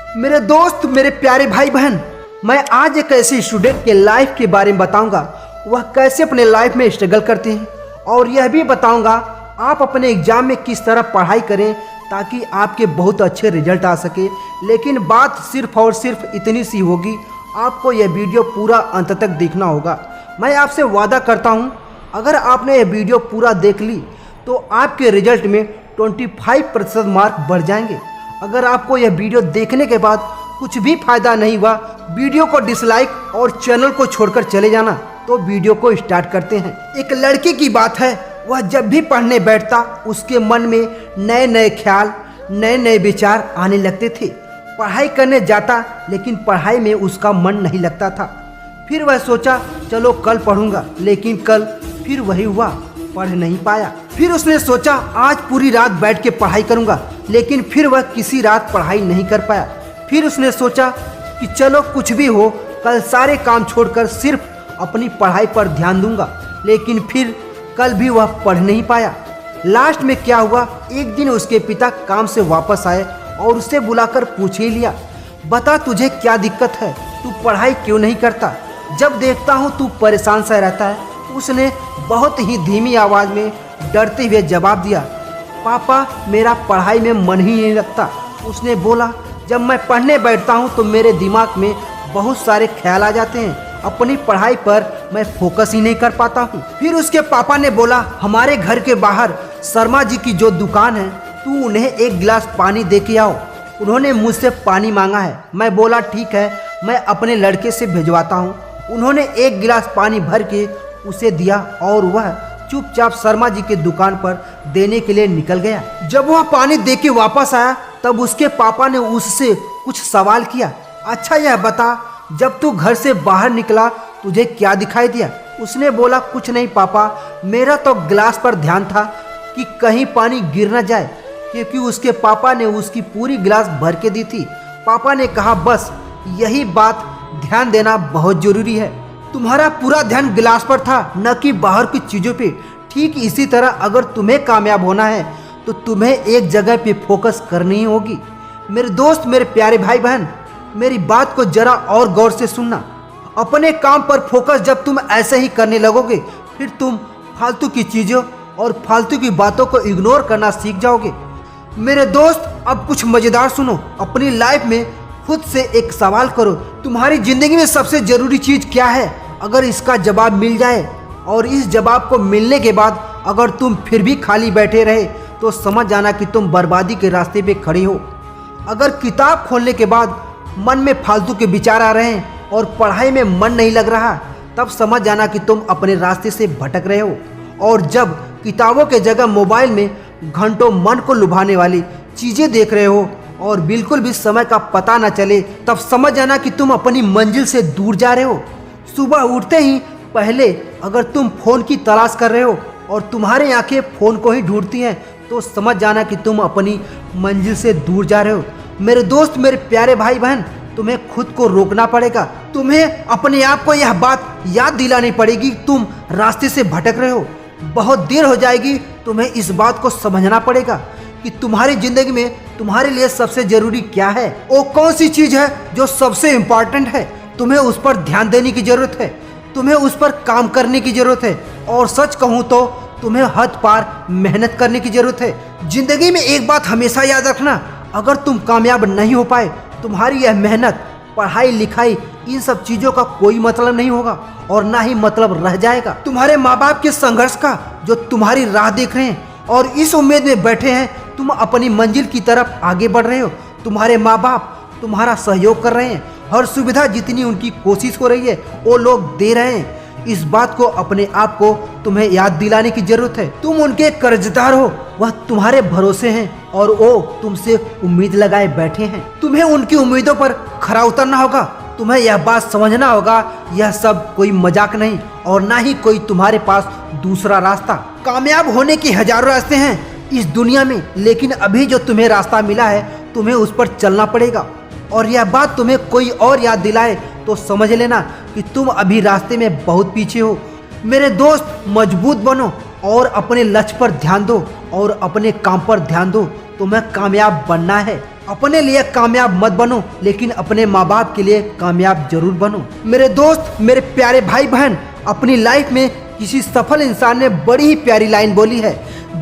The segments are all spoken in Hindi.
मेरे दोस्त, मेरे प्यारे भाई बहन, मैं आज एक ऐसे स्टूडेंट के लाइफ के बारे में बताऊंगा। वह कैसे अपने लाइफ में स्ट्रगल करते हैं, और यह भी बताऊंगा आप अपने एग्जाम में किस तरह पढ़ाई करें ताकि आपके बहुत अच्छे रिजल्ट आ सके। लेकिन बात सिर्फ और सिर्फ इतनी सी होगी, आपको यह वीडियो पूरा अंत तक देखना होगा। मैं आपसे वादा करता हूँ, अगर आपने यह वीडियो पूरा देख ली तो आपके रिजल्ट में 25% मार्क बढ़ जाएंगे। अगर आपको यह वीडियो देखने के बाद कुछ भी फायदा नहीं हुआ, वीडियो को डिसलाइक और चैनल को छोड़कर चले जाना। तो वीडियो को स्टार्ट करते हैं। एक लड़के की बात है, वह जब भी पढ़ने बैठता उसके मन में नए नए ख्याल, नए नए विचार आने लगते थे। पढ़ाई करने जाता लेकिन पढ़ाई में उसका मन नहीं लगता था। फिर वह सोचा चलो कल पढ़ूंगा, लेकिन कल फिर वही हुआ, पढ़ नहीं पाया। फिर उसने सोचा आज पूरी रात बैठ के पढ़ाई करूंगा, लेकिन फिर वह किसी रात पढ़ाई नहीं कर पाया। फिर उसने सोचा कि चलो कुछ भी हो, कल सारे काम छोड़कर सिर्फ अपनी पढ़ाई पर ध्यान दूंगा, लेकिन फिर कल भी वह पढ़ नहीं पाया। लास्ट में क्या हुआ, एक दिन उसके पिता काम से वापस आए और उसे बुलाकर पूछ ही लिया, बता तुझे क्या दिक्कत है, तू पढ़ाई क्यों नहीं करता? जब देखता हूँ तू परेशान सा रहता है। उसने बहुत ही धीमी आवाज़ में डरते हुए जवाब दिया, पापा मेरा पढ़ाई में मन ही नहीं लगता। उसने बोला, जब मैं पढ़ने बैठता हूँ तो मेरे दिमाग में बहुत सारे ख्याल आ जाते हैं, अपनी पढ़ाई पर मैं फोकस ही नहीं कर पाता हूँ। फिर उसके पापा ने बोला, हमारे घर के बाहर शर्मा जी की जो दुकान है, तू उन्हें एक गिलास पानी दे के आओ, उन्होंने मुझसे पानी मांगा है। मैं बोला ठीक है, मैं अपने लड़के से भिजवाता हूँ। उन्होंने एक गिलास पानी भर के उसे दिया और वह चुपचाप शर्मा जी के दुकान पर देने के लिए निकल गया। जब वह पानी दे के वापस आया तब उसके पापा ने उससे कुछ सवाल किया, अच्छा यह बता, जब तू घर से बाहर निकला तुझे क्या दिखाई दिया? उसने बोला, कुछ नहीं पापा, मेरा तो गिलास पर ध्यान था कि कहीं पानी गिर न जाए, क्योंकि उसके पापा ने उसकी पूरी गिलास भर के दी थी। पापा ने कहा, बस यही बात ध्यान देना बहुत जरूरी है। तुम्हारा पूरा ध्यान गिलास पर था, न कि बाहर की चीज़ों पे। ठीक इसी तरह अगर तुम्हें कामयाब होना है तो तुम्हें एक जगह पे फोकस करनी होगी। मेरे दोस्त, मेरे प्यारे भाई बहन, मेरी बात को जरा और गौर से सुनना। अपने काम पर फोकस जब तुम ऐसे ही करने लगोगे, फिर तुम फालतू की चीज़ों और फालतू की बातों को इग्नोर करना सीख जाओगे। मेरे दोस्त, अब कुछ मज़ेदार सुनो। अपनी लाइफ में खुद से एक सवाल करो, तुम्हारी ज़िंदगी में सबसे ज़रूरी चीज़ क्या है? अगर इसका जवाब मिल जाए और इस जवाब को मिलने के बाद अगर तुम फिर भी खाली बैठे रहे तो समझ जाना कि तुम बर्बादी के रास्ते पे खड़े हो। अगर किताब खोलने के बाद मन में फालतू के विचार आ रहे हैं और पढ़ाई में मन नहीं लग रहा, तब समझ जाना कि तुम अपने रास्ते से भटक रहे हो। और जब किताबों के जगह मोबाइल में घंटों मन को लुभाने वाली चीज़ें देख रहे हो और बिल्कुल भी समय का पता न चले, तब समझ जाना कि तुम अपनी मंजिल से दूर जा रहे हो। सुबह उठते ही पहले अगर तुम फ़ोन की तलाश कर रहे हो और तुम्हारी आंखें फ़ोन को ही ढूंढती हैं, तो समझ जाना कि तुम अपनी मंजिल से दूर जा रहे हो। मेरे दोस्त, मेरे प्यारे भाई बहन, तुम्हें खुद को रोकना पड़ेगा। तुम्हें अपने आप को यह बात याद दिलानी पड़ेगी, तुम रास्ते से भटक रहे हो। बहुत देर हो जाएगी, तुम्हें इस बात को समझना पड़ेगा कि तुम्हारी ज़िंदगी में तुम्हारे लिए सबसे ज़रूरी क्या है। वो कौन सी चीज़ है जो सबसे इम्पॉर्टेंट है। तुम्हें उस पर ध्यान देने की ज़रूरत है, तुम्हें उस पर काम करने की ज़रूरत है, और सच कहूँ तो तुम्हें हद पार मेहनत करने की ज़रूरत है। ज़िंदगी में एक बात हमेशा याद रखना, अगर तुम कामयाब नहीं हो पाए, तुम्हारी यह मेहनत, पढ़ाई लिखाई, इन सब चीज़ों का कोई मतलब नहीं होगा और ना ही मतलब रह जाएगा। तुम्हारे माँ बाप के संघर्ष का, जो तुम्हारी राह देख रहे हैं और इस उम्मीद में बैठे हैं तुम अपनी मंजिल की तरफ आगे बढ़ रहे हो। तुम्हारे माँ बाप तुम्हारा सहयोग कर रहे हैं, हर सुविधा जितनी उनकी कोशिश हो रही है वो लोग दे रहे हैं। इस बात को अपने आप को तुम्हें याद दिलाने की जरूरत है। तुम उनके कर्जदार हो, वह तुम्हारे भरोसे हैं और वो तुमसे उम्मीद लगाए बैठे हैं। तुम्हें उनकी उम्मीदों पर खरा उतरना होगा। तुम्हें यह बात समझना होगा, यह सब कोई मजाक नहीं और ना ही कोई तुम्हारे पास दूसरा रास्ता। कामयाब होने के हजारों रास्ते हैं इस दुनिया में, लेकिन अभी जो तुम्हें रास्ता मिला है तुम्हें उस पर चलना पड़ेगा। और यह बात तुम्हें कोई और याद दिलाए तो समझ लेना कि तुम अभी रास्ते में बहुत पीछे हो। मेरे दोस्त, मजबूत बनो और अपने लक्ष्य पर ध्यान दो और अपने काम पर ध्यान दो। तुम्हें कामयाब बनना है। अपने लिए कामयाब मत बनो, लेकिन अपने माँ बाप के लिए कामयाब जरूर बनो। मेरे दोस्त, मेरे प्यारे भाई बहन, अपनी लाइफ में किसी सफल इंसान ने बड़ी ही प्यारी लाइन बोली है,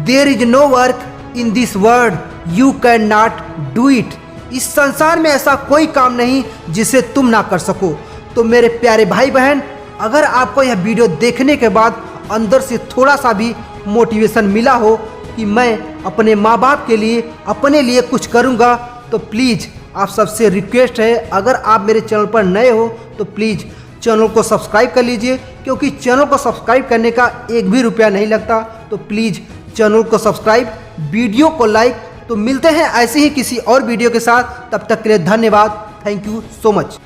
there is no work in this world you can not do it. इस संसार में ऐसा कोई काम नहीं जिसे तुम ना कर सको। तो मेरे प्यारे भाई बहन, अगर आपको यह वीडियो देखने के बाद अंदर से थोड़ा सा भी मोटिवेशन मिला हो कि मैं अपने माँ बाप के लिए, अपने लिए कुछ करूँगा, तो प्लीज़ आप सबसे रिक्वेस्ट है, अगर आप मेरे चैनल पर नए हो तो प्लीज़ चैनल को सब्सक्राइब कर लीजिए, क्योंकि चैनल को सब्सक्राइब करने का एक भी रुपया नहीं लगता। तो प्लीज़ चैनल को सब्सक्राइब, वीडियो को लाइक। तो मिलते हैं ऐसे ही किसी और वीडियो के साथ, तब तक के लिए धन्यवाद। Thank you so much.